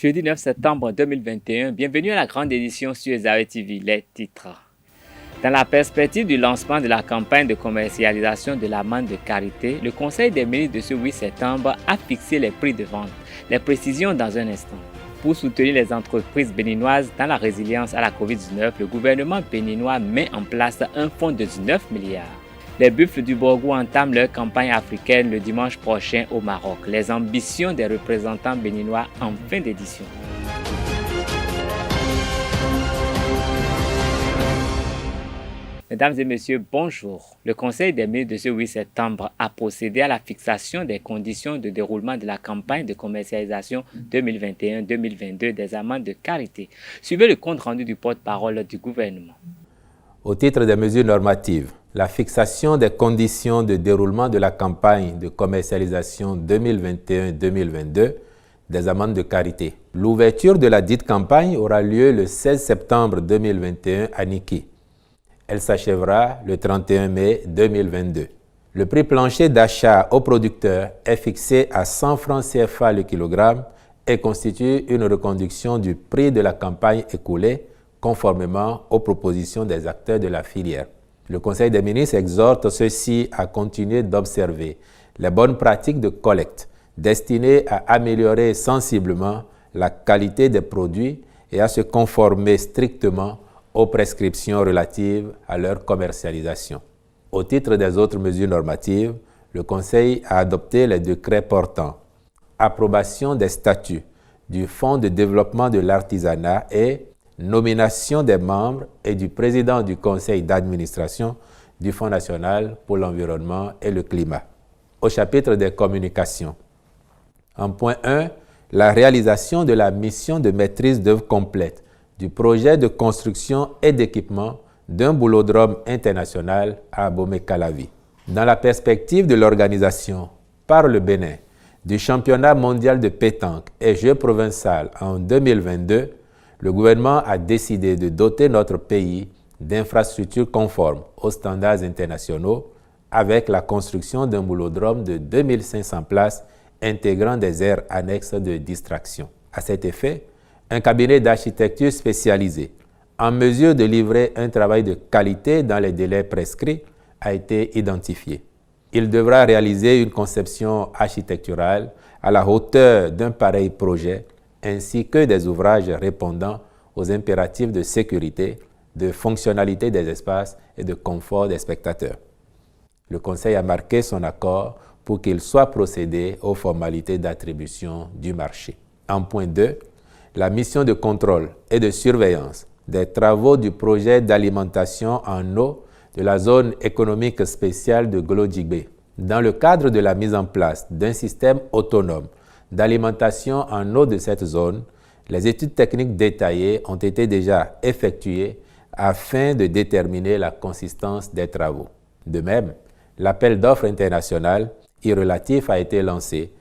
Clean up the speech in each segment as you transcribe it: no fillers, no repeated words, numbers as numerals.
Jeudi 9 septembre 2021, bienvenue à la grande édition sur Zawe TV, les titres. Dans la perspective du lancement de la campagne de commercialisation de l'amande de karité, le Conseil des ministres de ce 8 septembre a fixé les prix de vente. Les précisions dans un instant. Pour soutenir les entreprises béninoises dans la résilience à la COVID-19, le gouvernement béninois met en place un fonds de 19 milliards. Les Buffles du Borgou entament leur campagne africaine le dimanche prochain au Maroc. Les ambitions des représentants béninois en fin d'édition. Mesdames et messieurs, bonjour. Le Conseil des ministres de ce 8 septembre a procédé à la fixation des conditions de déroulement de la campagne de commercialisation 2021-2022 des amendes de karité. Suivez le compte rendu du porte-parole du gouvernement. Au titre des mesures normatives, la fixation des conditions de déroulement de la campagne de commercialisation 2021-2022 des amendes de karité. L'ouverture de la dite campagne aura lieu le 16 septembre 2021 à Niki. Elle s'achèvera le 31 mai 2022. Le prix plancher d'achat aux producteurs est fixé à 100 francs CFA le kilogramme et constitue une reconduction du prix de la campagne écoulée conformément aux propositions des acteurs de la filière. Le Conseil des ministres exhorte ceux-ci à continuer d'observer les bonnes pratiques de collecte destinées à améliorer sensiblement la qualité des produits et à se conformer strictement aux prescriptions relatives à leur commercialisation. Au titre des autres mesures normatives, le Conseil a adopté les décrets portant approbation des statuts du Fonds de développement de l'artisanat et nomination des membres et du président du conseil d'administration du Fonds national pour l'environnement et le climat. Au chapitre des communications, en point 1, la réalisation de la mission de maîtrise d'œuvre complète du projet de construction et d'équipement d'un boulodrome international à Abomey-Calavi. Dans la perspective de l'organisation par le Bénin du championnat mondial de pétanque et Jeux provinciaux en 2022, le gouvernement a décidé de doter notre pays d'infrastructures conformes aux standards internationaux avec la construction d'un boulodrome de 2500 places intégrant des aires annexes de distraction. À cet effet, un cabinet d'architecture spécialisé en mesure de livrer un travail de qualité dans les délais prescrits a été identifié. Il devra réaliser une conception architecturale à la hauteur d'un pareil projet ainsi que des ouvrages répondant aux impératifs de sécurité, de fonctionnalité des espaces et de confort des spectateurs. Le Conseil a marqué son accord pour qu'il soit procédé aux formalités d'attribution du marché. En point 2, la mission de contrôle et de surveillance des travaux du projet d'alimentation en eau de la zone économique spéciale de Glodjigbe. Dans le cadre de la mise en place d'un système autonome d'alimentation en eau de cette zone, les études techniques détaillées ont été déjà effectuées afin de déterminer la consistance des travaux. De même, l'appel d'offres international relatif a été lancé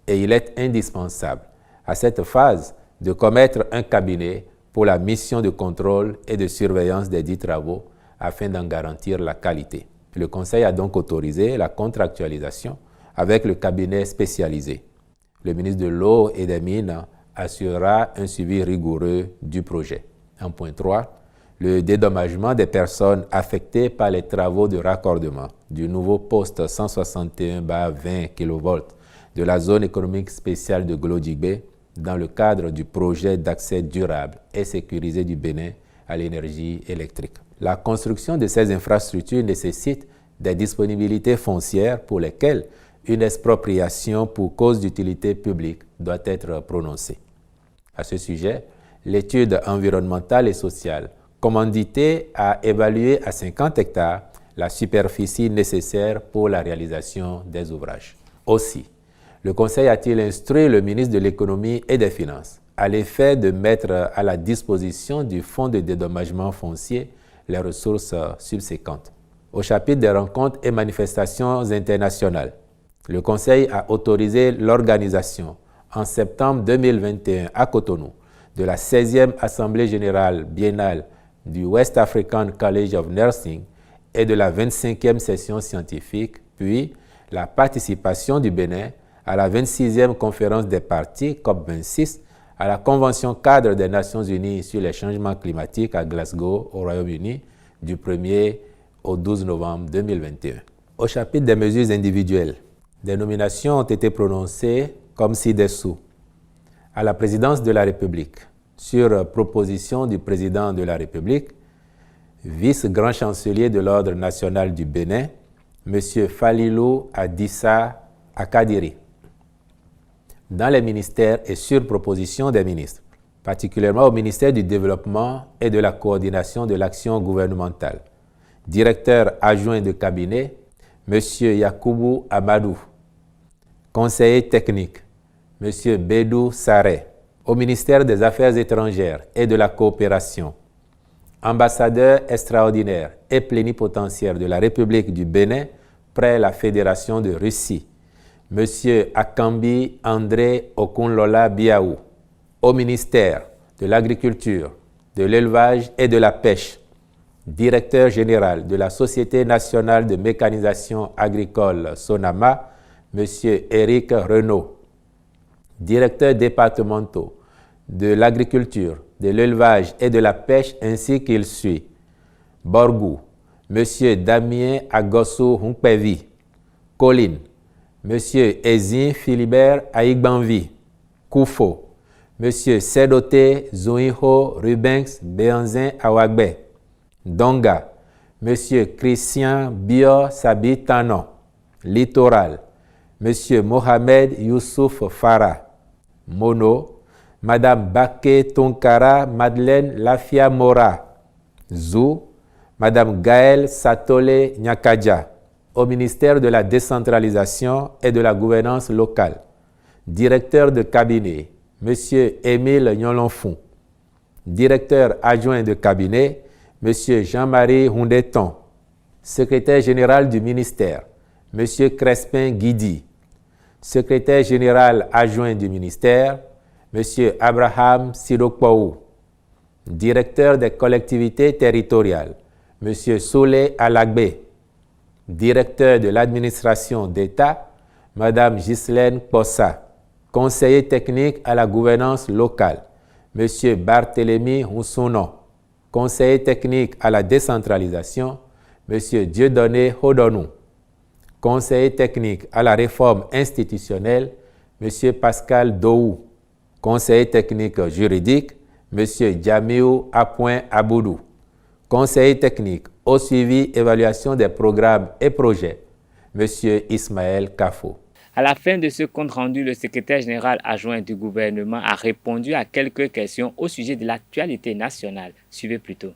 et il est indispensable à cette phase de commettre un cabinet pour la mission de contrôle et de surveillance des dits travaux afin d'en garantir la qualité. Le Conseil a donc autorisé la contractualisation avec le cabinet spécialisé. Le ministre de l'Eau et des Mines assurera un suivi rigoureux du projet. En point 3, le dédommagement des personnes affectées par les travaux de raccordement du nouveau poste 161/20 kV de la zone économique spéciale de Glodjigbe dans le cadre du projet d'accès durable et sécurisé du Bénin à l'énergie électrique. La construction de ces infrastructures nécessite des disponibilités foncières pour lesquelles une expropriation pour cause d'utilité publique doit être prononcée. À ce sujet, l'étude environnementale et sociale commanditée a évalué à 50 hectares la superficie nécessaire pour la réalisation des ouvrages. Aussi, le Conseil a-t-il instruit le ministre de l'Économie et des Finances à l'effet de mettre à la disposition du Fonds de dédommagement foncier les ressources subséquentes. Au chapitre des rencontres et manifestations internationales, le Conseil a autorisé l'organisation en septembre 2021 à Cotonou de la 16e Assemblée générale biennale du West African College of Nursing et de la 25e session scientifique, puis la participation du Bénin à la 26e conférence des partis COP26 à la Convention cadre des Nations Unies sur les changements climatiques à Glasgow, au Royaume-Uni, du 1er au 12 novembre 2021. Au chapitre des mesures individuelles, des nominations ont été prononcées comme ci-dessous. À la présidence de la République, sur proposition du président de la République, vice-grand chancelier de l'Ordre national du Bénin, M. Falilou Adissa Akadiri. Dans les ministères et sur proposition des ministres, particulièrement au ministère du Développement et de la Coordination de l'action gouvernementale. Directeur adjoint de cabinet, M. Yakoubou Amadou. Conseiller technique, M. Bédou Saré. Au ministère des Affaires étrangères et de la coopération, ambassadeur extraordinaire et plénipotentiaire de la République du Bénin près la Fédération de Russie, M. Akambi André Okunlola Biaou. Au ministère de l'Agriculture, de l'Élevage et de la Pêche, directeur général de la Société nationale de mécanisation agricole Sonama, M. Éric Renaud. Directeurs départementaux de l'agriculture, de l'élevage et de la pêche ainsi qu'il suit. Borgou, M. Damien Agossou Hunkpevi. Colline, M. Ezin Philibert Aigbanvi. Koufo, M. Sedoté Zouinho Rubens Béanzin Awagbe. Donga, M. Christian Bio Sabi Tanon. Littoral, M. Mohamed Youssouf Farah. Mono, Madame Baké Tonkara Madeleine Lafia Mora. Zou, Madame Gaëlle Satole Nyakadja. Au ministère de la décentralisation et de la gouvernance locale. Directeur de cabinet, M. Émile Nyolonfou. Directeur adjoint de cabinet, M. Jean-Marie Houndeton. Secrétaire général du ministère, M. Crespin Guidi. Secrétaire général adjoint du ministère, M. Abraham Sidokpaou. Directeur des collectivités territoriales, M. Soulé Alagbe. Directeur de l'administration d'État, Mme Ghislaine Possa. Conseiller technique à la gouvernance locale, M. Barthélemy Houssounon. Conseiller technique à la décentralisation, M. Dieudonné Hodonou. Conseiller technique à la réforme institutionnelle, M. Pascal Doou. Conseiller technique juridique, M. Djamiou Apouin Aboudou. Conseiller technique au suivi évaluation des programmes et projets, M. Ismaël Kafo. À la fin de ce compte-rendu, le secrétaire général adjoint du gouvernement a répondu à quelques questions au sujet de l'actualité nationale. Suivez plutôt.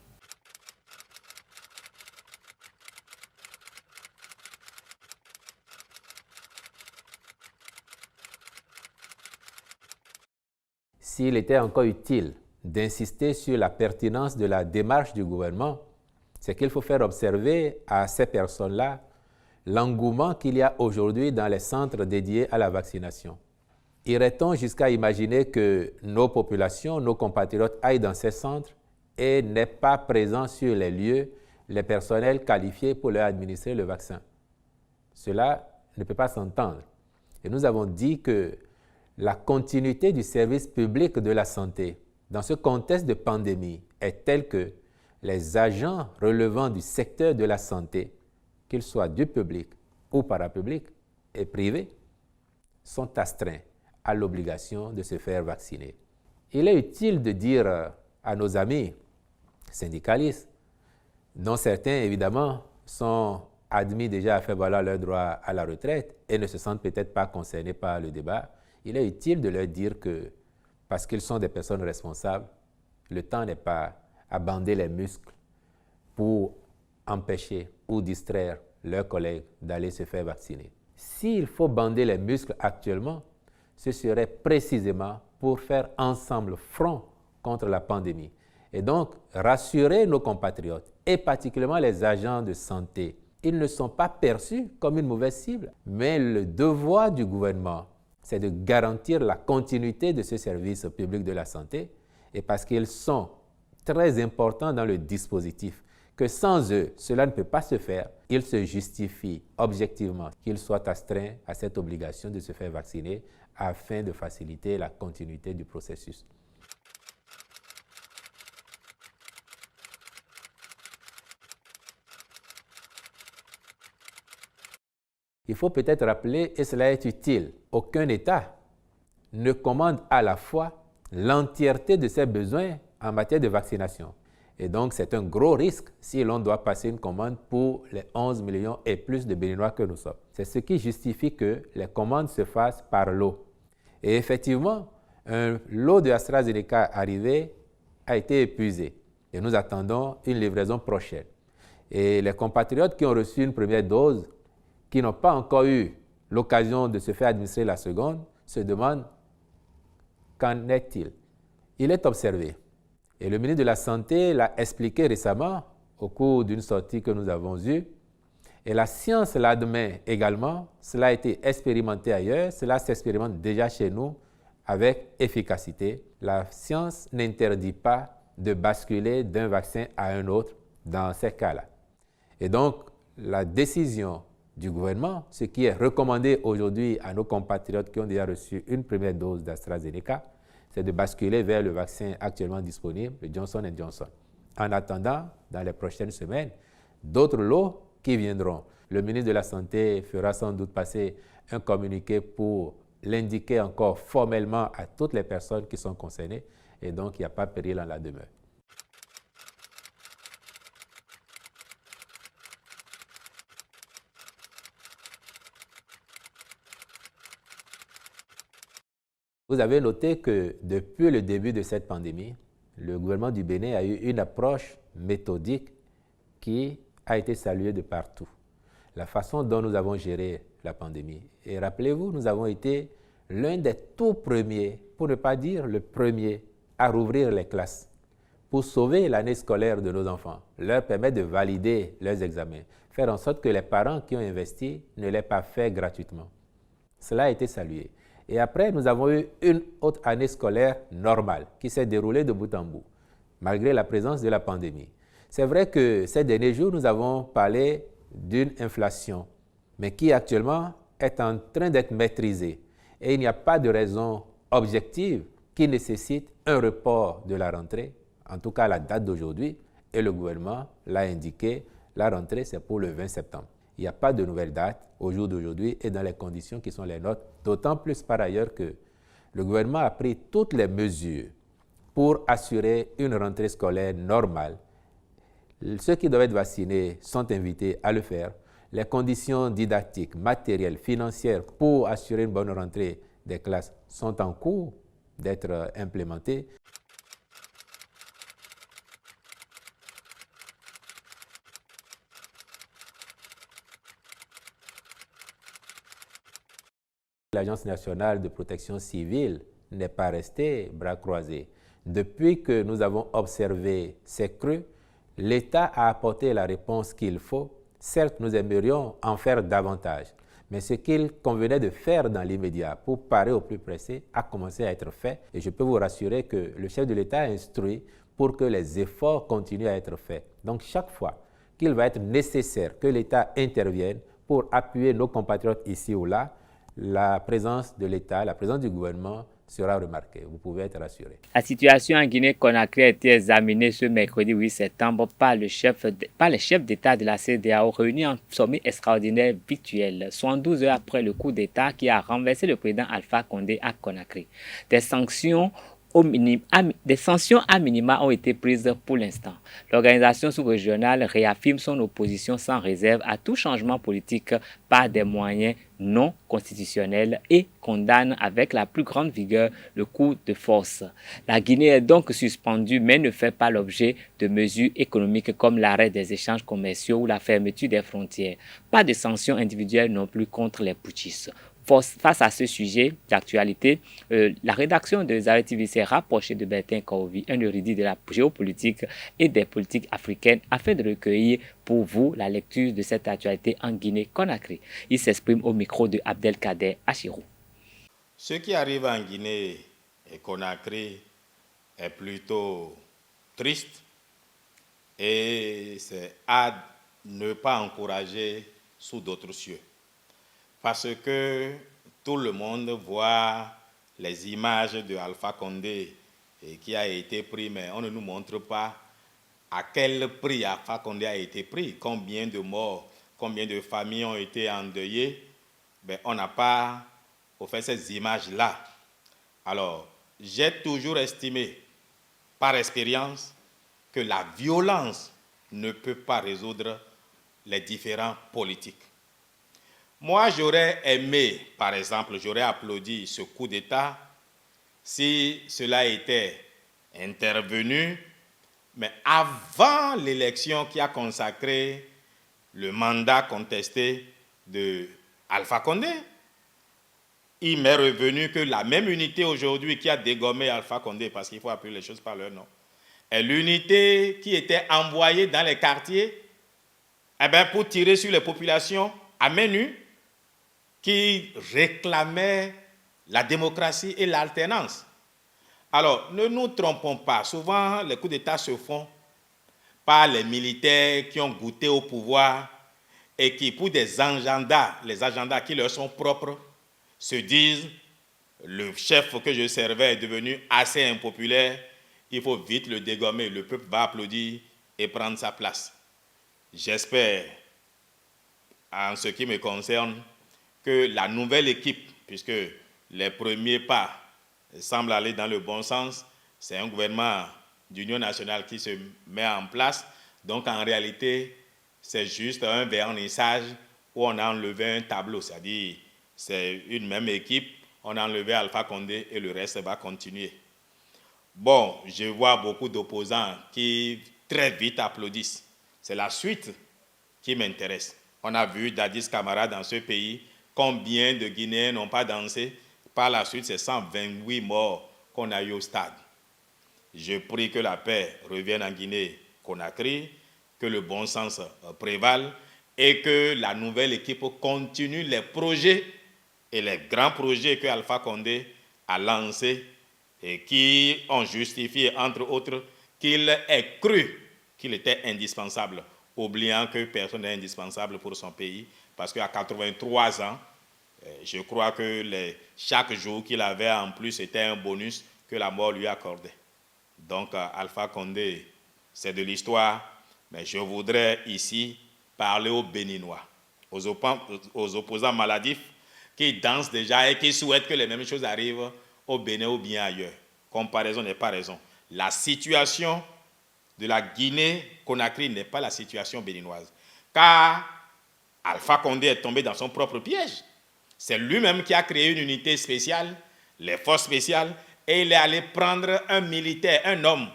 S'il était encore utile d'insister sur la pertinence de la démarche du gouvernement, c'est qu'il faut faire observer à ces personnes-là l'engouement qu'il y a aujourd'hui dans les centres dédiés à la vaccination. Irait-on jusqu'à imaginer que nos populations, nos compatriotes aillent dans ces centres et n'aient pas présent sur les lieux les personnels qualifiés pour leur administrer le vaccin? Cela ne peut pas s'entendre. Et nous avons dit que la continuité du service public de la santé dans ce contexte de pandémie est telle que les agents relevant du secteur de la santé, qu'ils soient du public ou parapublic et privé, sont astreints à l'obligation de se faire vacciner. Il est utile de dire à nos amis syndicalistes, dont certains évidemment sont admis déjà à faire valoir leur droit à la retraite et ne se sentent peut-être pas concernés par le débat, il est utile de leur dire que, parce qu'ils sont des personnes responsables, le temps n'est pas à bander les muscles pour empêcher ou distraire leurs collègues d'aller se faire vacciner. S'il faut bander les muscles actuellement, ce serait précisément pour faire ensemble front contre la pandémie et donc rassurer nos compatriotes et particulièrement les agents de santé. Ils ne sont pas perçus comme une mauvaise cible, mais le devoir du gouvernement, c'est de garantir la continuité de ce service public de la santé et parce qu'ils sont très importants dans le dispositif que sans eux, cela ne peut pas se faire, il se justifie objectivement qu'ils soient astreints à cette obligation de se faire vacciner afin de faciliter la continuité du processus. Il faut peut-être rappeler, et cela est utile, aucun État ne commande à la fois l'entièreté de ses besoins en matière de vaccination. Et donc, c'est un gros risque si l'on doit passer une commande pour les 11 millions et plus de Béninois que nous sommes. C'est ce qui justifie que les commandes se fassent par lot. Et effectivement, un lot de AstraZeneca arrivé a été épuisé. Et nous attendons une livraison prochaine. Et les compatriotes qui ont reçu une première dose, qui n'ont pas encore eu l'occasion de se faire administrer la seconde, se demandent qu'en est-il. Il est observé, et le ministre de la Santé l'a expliqué récemment au cours d'une sortie que nous avons eue, et la science l'admet également, cela a été expérimenté ailleurs, cela s'expérimente déjà chez nous avec efficacité. La science n'interdit pas de basculer d'un vaccin à un autre dans ces cas-là. Et donc, la décision du gouvernement, ce qui est recommandé aujourd'hui à nos compatriotes qui ont déjà reçu une première dose d'AstraZeneca, c'est de basculer vers le vaccin actuellement disponible, le Johnson & Johnson. En attendant, dans les prochaines semaines, d'autres lots qui viendront. Le ministre de la Santé fera sans doute passer un communiqué pour l'indiquer encore formellement à toutes les personnes qui sont concernées, et donc il n'y a pas péril en la demeure. Vous avez noté que depuis le début de cette pandémie, le gouvernement du Bénin a eu une approche méthodique qui a été saluée de partout. La façon dont nous avons géré la pandémie. Et rappelez-vous, nous avons été l'un des tout premiers, pour ne pas dire le premier, à rouvrir les classes pour sauver l'année scolaire de nos enfants, leur permettre de valider leurs examens, faire en sorte que les parents qui ont investi ne l'aient pas fait gratuitement. Cela a été salué. Et après, nous avons eu une autre année scolaire normale qui s'est déroulée de bout en bout, malgré la présence de la pandémie. C'est vrai que ces derniers jours, nous avons parlé d'une inflation, mais qui actuellement est en train d'être maîtrisée. Et il n'y a pas de raison objective qui nécessite un report de la rentrée, en tout cas à la date d'aujourd'hui, et le gouvernement l'a indiqué, la rentrée c'est pour le 20 septembre. Il n'y a pas de nouvelle date au jour d'aujourd'hui et dans les conditions qui sont les nôtres, d'autant plus par ailleurs que le gouvernement a pris toutes les mesures pour assurer une rentrée scolaire normale. Ceux qui doivent être vaccinés sont invités à le faire. Les conditions didactiques, matérielles, financières pour assurer une bonne rentrée des classes sont en cours d'être implémentées. L'Agence nationale de protection civile n'est pas restée bras croisés. Depuis que nous avons observé ces crues, l'État a apporté la réponse qu'il faut. Certes, nous aimerions en faire davantage, mais ce qu'il convenait de faire dans l'immédiat pour parer au plus pressé a commencé à être fait. Et je peux vous rassurer que le chef de l'État a instruit pour que les efforts continuent à être faits. Donc chaque fois qu'il va être nécessaire que l'État intervienne pour appuyer nos compatriotes ici ou là, la présence de l'État, la présence du gouvernement sera remarquée. Vous pouvez être rassuré. La situation en Guinée-Conakry a été examinée ce mercredi 8 septembre par les chefs d'État de la CEDEAO réunis en sommet extraordinaire virtuel, 72 heures après le coup d'État qui a renversé le président Alpha Condé à Conakry. Des sanctions à minima ont été prises pour l'instant. L'organisation sous-régionale réaffirme son opposition sans réserve à tout changement politique par des moyens non constitutionnels et condamne avec la plus grande vigueur le coup de force. La Guinée est donc suspendue mais ne fait pas l'objet de mesures économiques comme l'arrêt des échanges commerciaux ou la fermeture des frontières. Pas de sanctions individuelles non plus contre les putschistes. Face à ce sujet d'actualité, la rédaction de Zaret TV s'est rapprochée de Bertin Kaovi, un érudit de la géopolitique et des politiques africaines, afin de recueillir pour vous la lecture de cette actualité en Guinée-Conakry. Il s'exprime au micro de Abdelkader Achirou. Ce qui arrive en Guinée et Conakry est plutôt triste et c'est à ne pas encourager sous d'autres cieux. Parce que tout le monde voit les images de Alpha Condé qui a été pris, mais on ne nous montre pas à quel prix Alpha Condé a été pris, combien de morts, combien de familles ont été endeuillées. Ben, on n'a pas fait ces images-là. Alors, j'ai toujours estimé, par expérience, que la violence ne peut pas résoudre les différends politiques. Moi, j'aurais aimé, par exemple, j'aurais applaudi ce coup d'État si cela était intervenu, mais avant l'élection qui a consacré le mandat contesté de Alpha Condé. Il m'est revenu que la même unité aujourd'hui qui a dégommé Alpha Condé, parce qu'il faut appeler les choses par leur nom, est l'unité qui était envoyée dans les quartiers pour tirer sur les populations à main nue qui réclamaient la démocratie et l'alternance. Alors, ne nous trompons pas. Souvent, les coups d'État se font par les militaires qui ont goûté au pouvoir et qui, pour des agendas, les agendas qui leur sont propres, se disent le chef que je servais est devenu assez impopulaire, il faut vite le dégommer, le peuple va applaudir et prendre sa place. J'espère, en ce qui me concerne, que la nouvelle équipe, puisque les premiers pas semblent aller dans le bon sens, c'est un gouvernement d'union nationale qui se met en place, donc en réalité, c'est juste un vernissage où on a enlevé un tableau, c'est-à-dire c'est une même équipe, on a enlevé Alpha Condé et le reste va continuer. Bon, je vois beaucoup d'opposants qui très vite applaudissent. C'est la suite qui m'intéresse. On a vu Dadis Camara dans ce pays, combien de Guinéens n'ont pas dansé. Par la suite, c'est 128 morts qu'on a eu au stade. Je prie que la paix revienne en Guinée-Conakry, que le bon sens prévale et que la nouvelle équipe continue les projets et les grands projets que Alpha Condé a lancés et qui ont justifié, entre autres, qu'il ait cru qu'il était indispensable, oubliant que personne n'est indispensable pour son pays, parce qu'à 83 ans, je crois que chaque jour qu'il avait en plus était un bonus que la mort lui accordait. Donc, Alpha Condé, c'est de l'histoire, mais je voudrais ici parler aux Béninois, aux opposants maladifs qui dansent déjà et qui souhaitent que les mêmes choses arrivent au Bénin ou bien ailleurs. Comparaison n'est pas raison. La situation de la Guinée-Conakry n'est pas la situation béninoise, car Alpha Condé est tombé dans son propre piège. C'est lui-même qui a créé une unité spéciale, les forces spéciales, et il est allé prendre un militaire, un homme,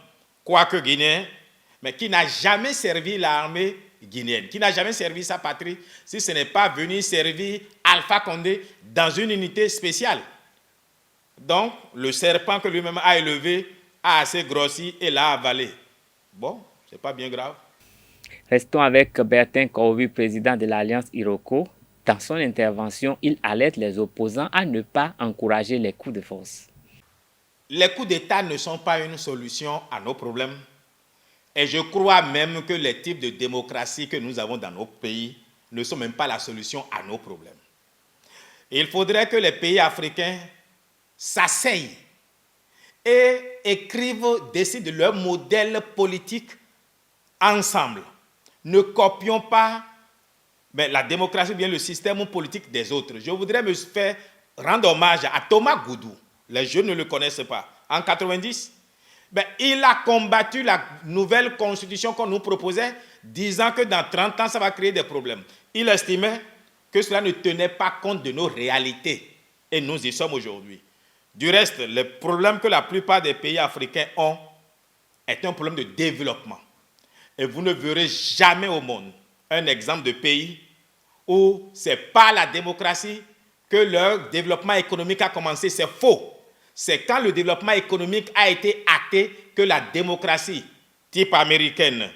quoique guinéen, mais qui n'a jamais servi l'armée guinéenne, qui n'a jamais servi sa patrie, si ce n'est pas venu servir Alpha Condé dans une unité spéciale. Donc, le serpent que lui-même a élevé a assez grossi et l'a avalé. Bon, c'est pas bien grave. Restons avec Bertin Korovi, président de l'Alliance Iroko. Dans son intervention, il alerte les opposants à ne pas encourager les coups de force. Les coups d'État ne sont pas une solution à nos problèmes. Et je crois même que les types de démocratie que nous avons dans nos pays ne sont même pas la solution à nos problèmes. Il faudrait que les pays africains s'asseyent et décident leur modèle politique ensemble. Ne copions pas la démocratie ou bien le système politique des autres. Je voudrais me faire rendre hommage à Thomas Goudou. Les jeunes ne le connaissent pas. En 90, il a combattu la nouvelle constitution qu'on nous proposait, disant que dans 30 ans, ça va créer des problèmes. Il estimait que cela ne tenait pas compte de nos réalités. Et nous y sommes aujourd'hui. Du reste, le problème que la plupart des pays africains ont est un problème de développement. Et vous ne verrez jamais au monde un exemple de pays où ce n'est pas la démocratie que leur développement économique a commencé. C'est faux. C'est quand le développement économique a été acté que la démocratie type américaine,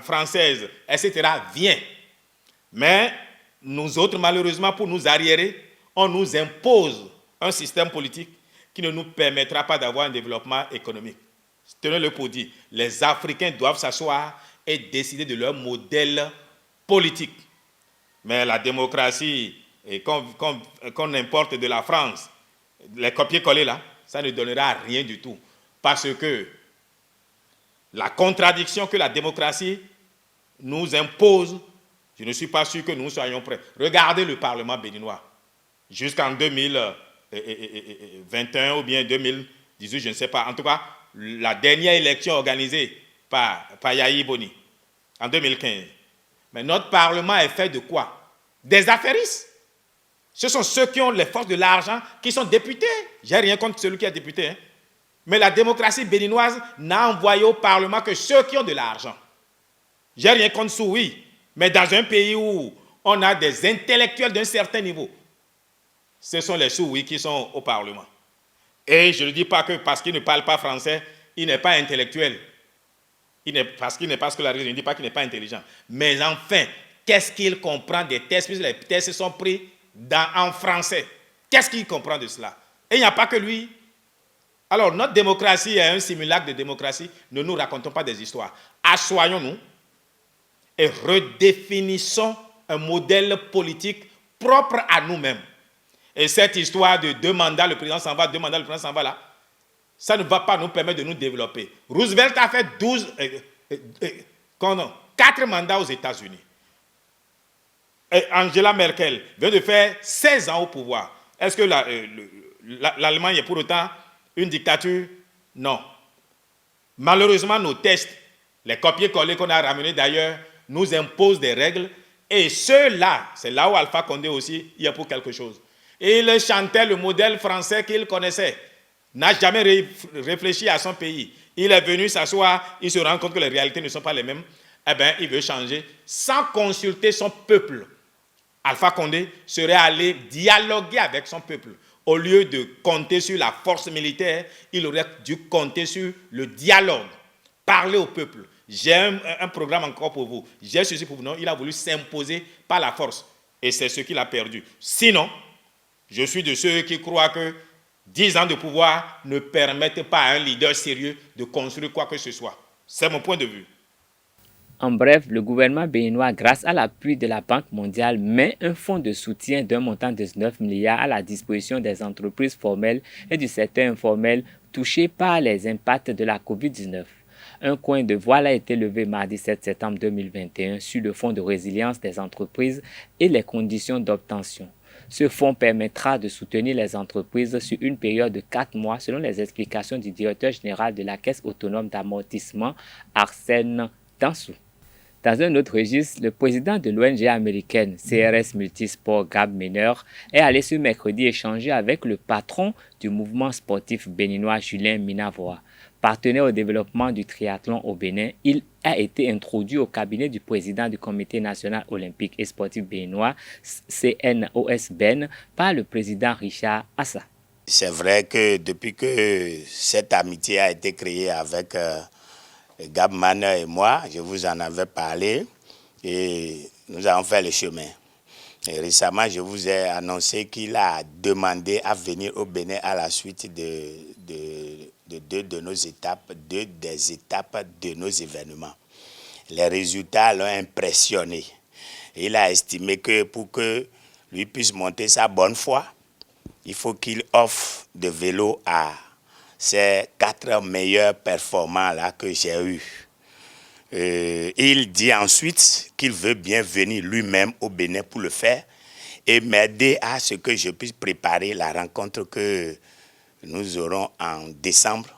française, etc. vient. Mais nous autres, malheureusement, pour nous arriérer, on nous impose un système politique qui ne nous permettra pas d'avoir un développement économique. tenez-le pour dire, les Africains doivent s'asseoir et décider de leur modèle politique. Mais la démocratie, qu'on importe de la France, les copier-coller là, ça ne donnera rien du tout. Parce que la contradiction que la démocratie nous impose, je ne suis pas sûr que nous soyons prêts. Regardez le Parlement béninois. Jusqu'en 2021 ou bien 2018, je ne sais pas. En tout cas, la dernière élection organisée par Yahi Boni, en 2015. Mais notre Parlement est fait de quoi? Des affairistes. Ce sont ceux qui ont les forces de l'argent qui sont députés. Je n'ai rien contre celui qui est député. Hein. Mais la démocratie béninoise n'a envoyé au Parlement que ceux qui ont de l'argent. Je n'ai rien contre ça, oui. Mais dans un pays où on a des intellectuels d'un certain niveau, ce sont les sous-oui qui sont au Parlement. Et je ne dis pas que parce qu'il ne parle pas français, il n'est pas intellectuel. Parce qu'il n'est pas scolarisé, je ne dis pas qu'il n'est pas intelligent. Mais enfin, qu'est-ce qu'il comprend des tests, puisque les tests sont pris en français? Qu'est-ce qu'il comprend de cela? Et il n'y a pas que lui. Alors, notre démocratie est un simulacre de démocratie. Ne nous racontons pas des histoires. Assoyons-nous et redéfinissons un modèle politique propre à nous-mêmes. Et cette histoire de 2 mandats, le président s'en va, 2 mandats, le président s'en va là, ça ne va pas nous permettre de nous développer. Roosevelt a fait 4 mandats aux États-Unis. Et Angela Merkel vient de faire 16 ans au pouvoir. Est-ce que l'Allemagne est pour autant une dictature? Non. Malheureusement, nos tests, les copier-coller qu'on a ramenés d'ailleurs, nous imposent des règles. Et ceux-là, c'est là où Alpha Condé aussi, il y a pour quelque chose. Et il chantait le modèle français qu'il connaissait. N'a jamais réfléchi à son pays. Il est venu s'asseoir, il se rend compte que les réalités ne sont pas les mêmes. Eh bien, il veut changer sans consulter son peuple. Alpha Condé serait allé dialoguer avec son peuple. Au lieu de compter sur la force militaire, il aurait dû compter sur le dialogue. Parler au peuple. J'ai un programme encore pour vous. J'ai ceci pour vous. Non, il a voulu s'imposer par la force. Et c'est ce qu'il a perdu. Sinon, je suis de ceux qui croient que 10 ans de pouvoir ne permettent pas à un leader sérieux de construire quoi que ce soit. C'est mon point de vue. En bref, le gouvernement béninois, grâce à l'appui de la Banque mondiale, met un fonds de soutien d'un montant de 19 milliards à la disposition des entreprises formelles et du secteur informel touchés par les impacts de la COVID-19. Un coin de voile a été levé mardi 7 septembre 2021 sur le fonds de résilience des entreprises et les conditions d'obtention. Ce fonds permettra de soutenir les entreprises sur une période de 4 mois selon les explications du directeur général de la Caisse autonome d'amortissement, Arsène Dansou. Dans un autre registre, le président de l'ONG américaine CRS Multisport, Gab Miner, est allé ce mercredi échanger avec le patron du mouvement sportif béninois, Julien Minavoa. Partenaire au développement du triathlon au Bénin, il a été introduit au cabinet du président du Comité national olympique et sportif béninois, CNOS-BEN, par le président Richard Assa. C'est vrai que depuis que cette amitié a été créée avec Gab Miner et moi, je vous en avais parlé et nous avons fait le chemin. Et récemment, je vous ai annoncé qu'il a demandé à venir au Bénin à la suite deux des étapes de nos événements. Les résultats l'ont impressionné. Il a estimé que pour que lui puisse monter sa bonne foi, il faut qu'il offre de vélos à ces 4 meilleurs performants là que j'ai eus. Il dit ensuite qu'il veut bien venir lui-même au Bénin pour le faire et m'aider à ce que je puisse préparer la rencontre que nous aurons en décembre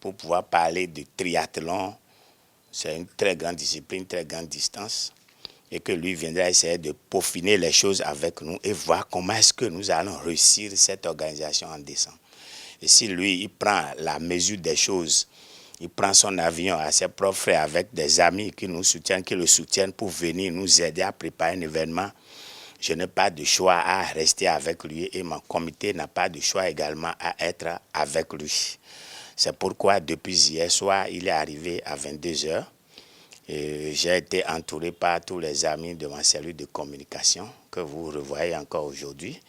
pour pouvoir parler de triathlon. C'est une très grande discipline, très grande distance. Et que lui viendra essayer de peaufiner les choses avec nous et voir comment est-ce que nous allons réussir cette organisation en décembre. Et si lui, il prend la mesure des choses, il prend son avion à ses propres frais avec des amis qui nous soutiennent, qui le soutiennent pour venir nous aider à préparer un événement, je n'ai pas de choix à rester avec lui et mon comité n'a pas de choix également à être avec lui. C'est pourquoi depuis hier soir, il est arrivé à 22h. J'ai été entouré par tous les amis de ma cellule de communication que vous revoyez encore aujourd'hui.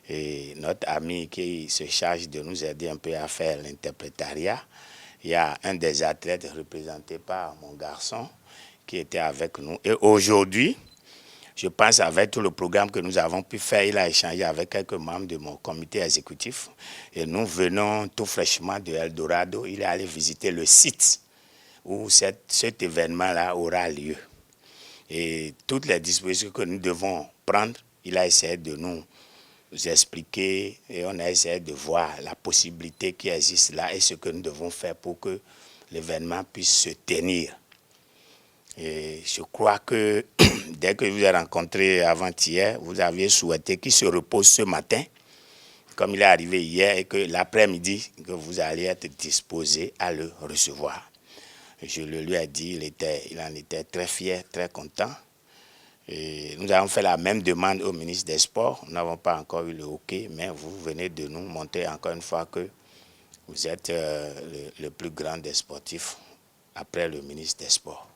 Et notre ami qui se charge de nous aider un peu à faire l'interprétariat Il y a un des athlètes représenté par mon garçon qui était avec nous. Et aujourd'hui, je pense avec tout le programme que nous avons pu faire, il a échangé avec quelques membres de mon comité exécutif. Et nous venons tout fraîchement de Eldorado. Il est allé visiter le site où cet événement-là aura lieu. Et toutes les dispositions que nous devons prendre, il a essayé de nous expliquer et on a essayé de voir la possibilité qui existe là et ce que nous devons faire pour que l'événement puisse se tenir. Et je crois que dès que vous avez rencontré avant-hier, vous aviez souhaité qu'il se repose ce matin, comme il est arrivé hier, et que l'après-midi, que vous alliez être disposé à le recevoir. Je le lui ai dit, il en était très fier, très content. Et nous avons fait la même demande au ministre des Sports. Nous n'avons pas encore eu le OK, mais vous venez de nous montrer encore une fois que vous êtes le plus grand des sportifs après le ministre des Sports.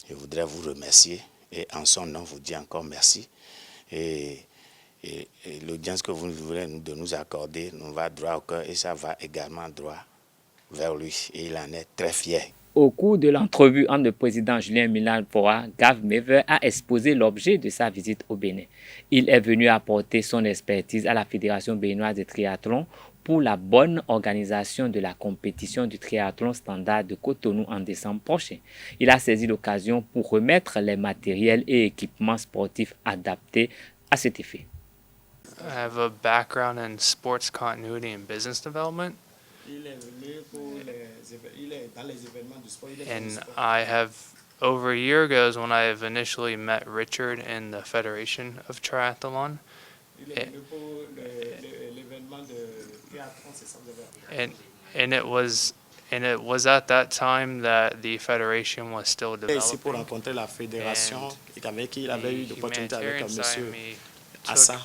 Je voudrais vous remercier et en son nom vous dire encore merci. Et l'audience que vous voulez de nous accorder nous va droit au cœur et ça va également droit vers lui. Et il en est très fier. Au cours de l'entrevue entre le président Julien Minavoa, Gav Mever a exposé l'objet de sa visite au Bénin. Il est venu apporter son expertise à la Fédération béninoise de triathlon pour la bonne organisation de la compétition du triathlon standard de Cotonou en décembre prochain. Il a saisi l'occasion pour remettre les matériels et équipements sportifs adaptés à cet effet. I have a background in sports continuity and business development. And I have, over a year ago, when I have initially met Richard in the Federation of Triathlon, and it was at that time that the Federation was still developing. Pour rencontrer la fédération, avec il avait eu l'opportunité avec monsieur me Assa.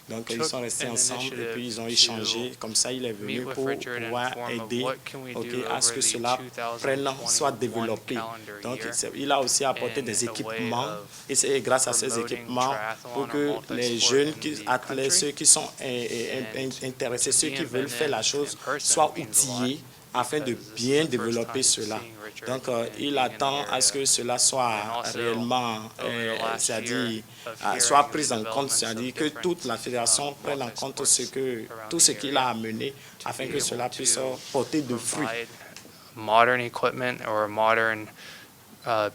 Donc ils sont restés ensemble et puis ils ont échangé. Comme ça, il est venu pour pouvoir aider à ce que cela soit développé. Donc il a aussi apporté des équipements et c'est grâce à ces équipements pour que les jeunes athlètes, ceux qui sont intéressés, ceux qui veulent faire la chose, soient outillés afin de bien développer cela. Donc, il attend à ce que cela soit réellement, c'est-à-dire, soit pris en compte, c'est-à-dire que toute la fédération prenne en compte tout ce qu'il a amené afin que cela puisse porter de fruits. Modern equipment or modern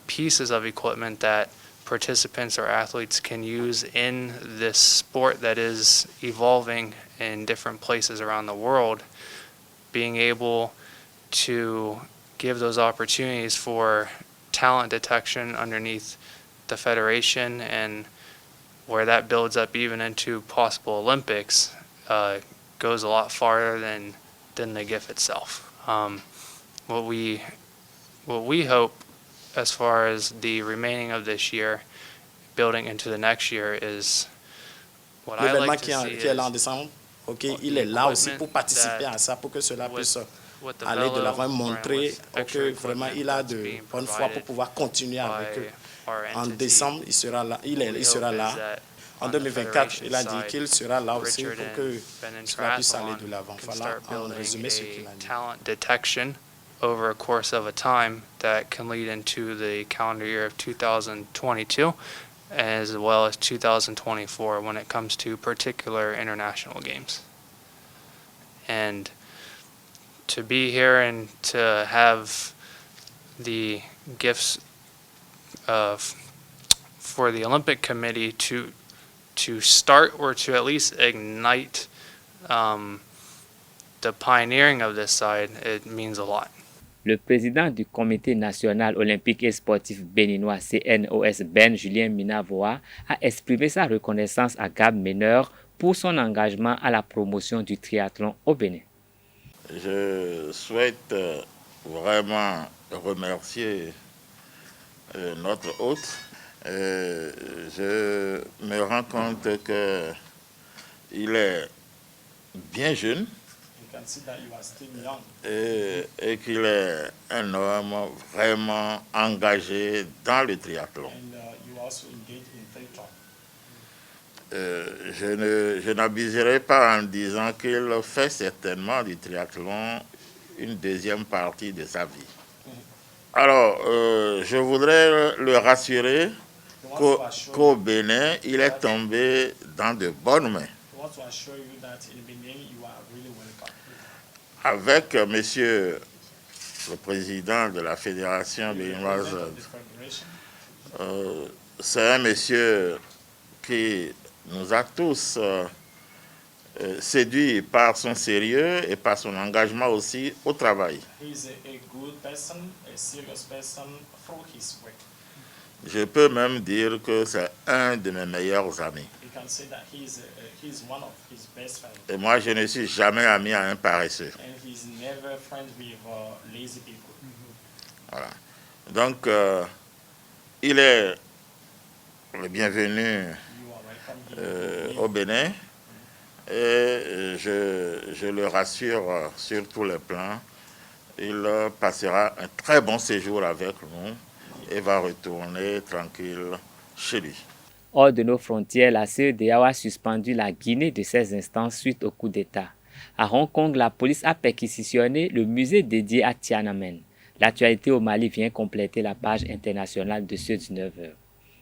pieces of equipment that participants or athletes can use in this sport that is evolving in different places around the world, being able to give those opportunities for talent detection underneath the federation, and where that builds up even into possible Olympics, goes a lot farther than the GIF itself. What we hope as far as the remaining of this year, building into the next year, is what I like to see qui est là en décembre, il est là aussi pour participer à ça, pour que cela puisse aller de l'avant, montrer que vraiment il a de bonne foi pour pouvoir continuer avec eux. En décembre, il sera là. Il sera là. En 2024, il a dit qu'il sera là aussi pour que cela puisse aller de l'avant. Voilà, en résumé, ce qu'il a dit. Talent detection over a course of a time that can lead into the calendar year of 2022, as well as 2024 when it comes to particular international games. And to be here and to have the gifts for the Olympic Committee to start or to at least ignite the pioneering of this side, it means a lot. Le président du Comité national olympique et sportif béninois CNOS Ben Julien Minavoa a exprimé sa reconnaissance à Gab Mever pour son engagement à la promotion du triathlon au Bénin. Je souhaite vraiment remercier notre hôte. Je me rends compte qu'il est bien jeune et qu'il est un homme vraiment engagé dans le triathlon. Je n'abuserai pas en disant qu'il fait certainement du triathlon une deuxième partie de sa vie. Alors, je voudrais le rassurer qu'au Bénin, il est tombé dans de bonnes mains. Avec monsieur le président de la Fédération béninoise, c'est un monsieur qui nous a tous séduits par son sérieux et par son engagement aussi au travail. Je peux même dire que c'est un de mes meilleurs amis. Et moi, je ne suis jamais ami à un paresseux. Voilà. Donc, il est le bienvenu au Bénin et je le rassure sur tous les plans. Il passera un très bon séjour avec nous et va retourner tranquille chez lui. Hors de nos frontières, la CEDEAO a suspendu la Guinée de ses instances suite au coup d'État. À Hong Kong, la police a perquisitionné le musée dédié à Tiananmen. L'actualité au Mali vient compléter la page internationale de ce 19h.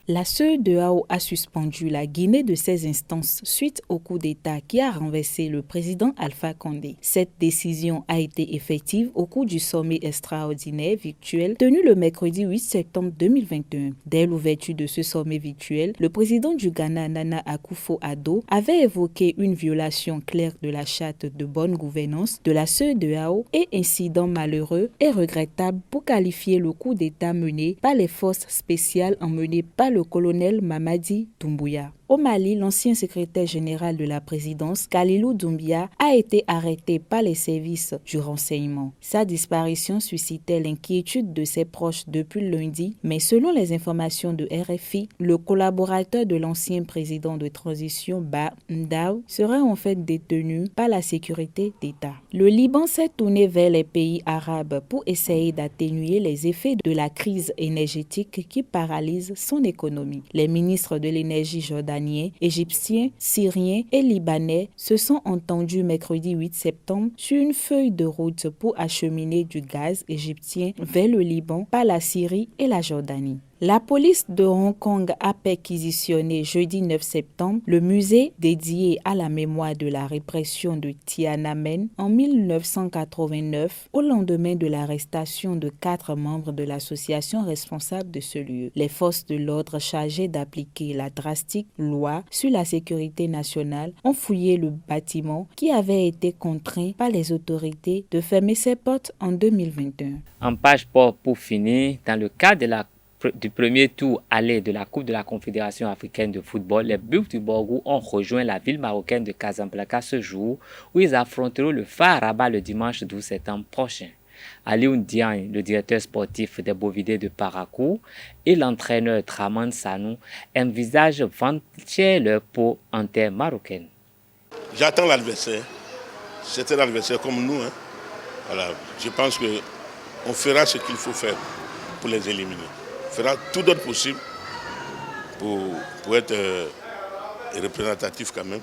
La CEDEAO a suspendu la Guinée de ses instances suite au coup d'État qui a renversé le président Alpha Condé. Cette décision a été effective au cours du sommet extraordinaire virtuel tenu le mercredi 8 septembre 2021. Dès l'ouverture de ce sommet virtuel, le président du Ghana, Nana Akufo-Addo, avait évoqué une violation claire de la charte de bonne gouvernance de la CEDEAO et incident malheureux et regrettable pour qualifier le coup d'État mené par les forces spéciales emmenées par le colonel Mamadi Doumbouya. Au Mali, l'ancien secrétaire général de la présidence, Kalilou Doumbia, a été arrêté par les services du renseignement. Sa disparition suscitait l'inquiétude de ses proches depuis lundi, mais selon les informations de RFI, le collaborateur de l'ancien président de transition, Ba Ndao, serait en fait détenu par la sécurité d'État. Le Liban s'est tourné vers les pays arabes pour essayer d'atténuer les effets de la crise énergétique qui paralyse son économie. Les ministres de l'énergie jordaniens, égyptiens, syriens et libanais se sont entendus mercredi 8 septembre sur une feuille de route pour acheminer du gaz égyptien vers le Liban par la Syrie et la Jordanie. La police de Hong Kong a perquisitionné jeudi 9 septembre le musée dédié à la mémoire de la répression de Tiananmen en 1989 au lendemain de l'arrestation de 4 membres de l'association responsable de ce lieu. Les forces de l'ordre chargées d'appliquer la drastique loi sur la sécurité nationale ont fouillé le bâtiment qui avait été contraint par les autorités de fermer ses portes en 2021. En page sport pour finir, dans le cadre du premier tour aller de la Coupe de la Confédération africaine de football, les Buffs du Borgou ont rejoint la ville marocaine de Casablanca ce jour où ils affronteront le Phare Rabat le dimanche 12 septembre prochain. Alioune Diagne, le directeur sportif des Bovidés de Parakou, et l'entraîneur Traman Sanou envisagent vendre leur peau en terre marocaine. J'attends l'adversaire. C'est un adversaire comme nous. Voilà. Je pense qu'on fera ce qu'il faut faire pour les éliminer. On fera tout d'autre possible pour être représentatif quand même.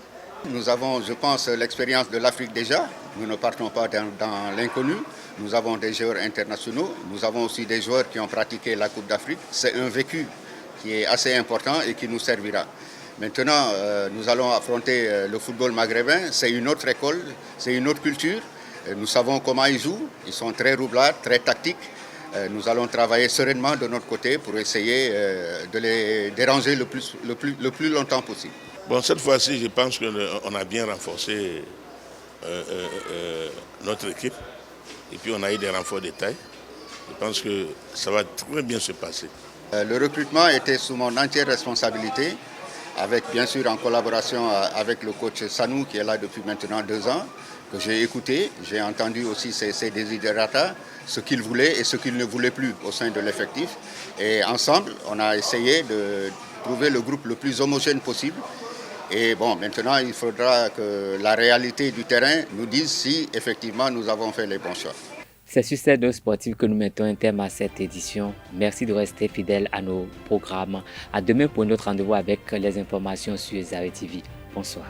Nous avons, je pense, l'expérience de l'Afrique déjà. Nous ne partons pas dans l'inconnu. Nous avons des joueurs internationaux. Nous avons aussi des joueurs qui ont pratiqué la Coupe d'Afrique. C'est un vécu qui est assez important et qui nous servira. Maintenant, nous allons affronter le football maghrébin. C'est une autre école, c'est une autre culture. Nous savons comment ils jouent. Ils sont très roublards, très tactiques. Nous allons travailler sereinement de notre côté pour essayer de les déranger le plus longtemps possible. Bon, cette fois-ci, je pense qu'on a bien renforcé notre équipe. Et puis on a eu des renforts de taille. Je pense que ça va très bien se passer. Le recrutement était sous mon entière responsabilité, avec bien sûr en collaboration avec le coach Sanou qui est là depuis maintenant 2 ans, que j'ai écouté. J'ai entendu aussi ses desiderata, ce qu'il voulait et ce qu'il ne voulait plus au sein de l'effectif. Et ensemble, on a essayé de trouver le groupe le plus homogène possible. Et bon, maintenant, il faudra que la réalité du terrain nous dise si effectivement nous avons fait les bons choix. C'est sur cette note sportive que nous mettons un terme à cette édition. Merci de rester fidèles à nos programmes. À demain pour notre rendez-vous avec les informations sur Zawe TV. Bonsoir.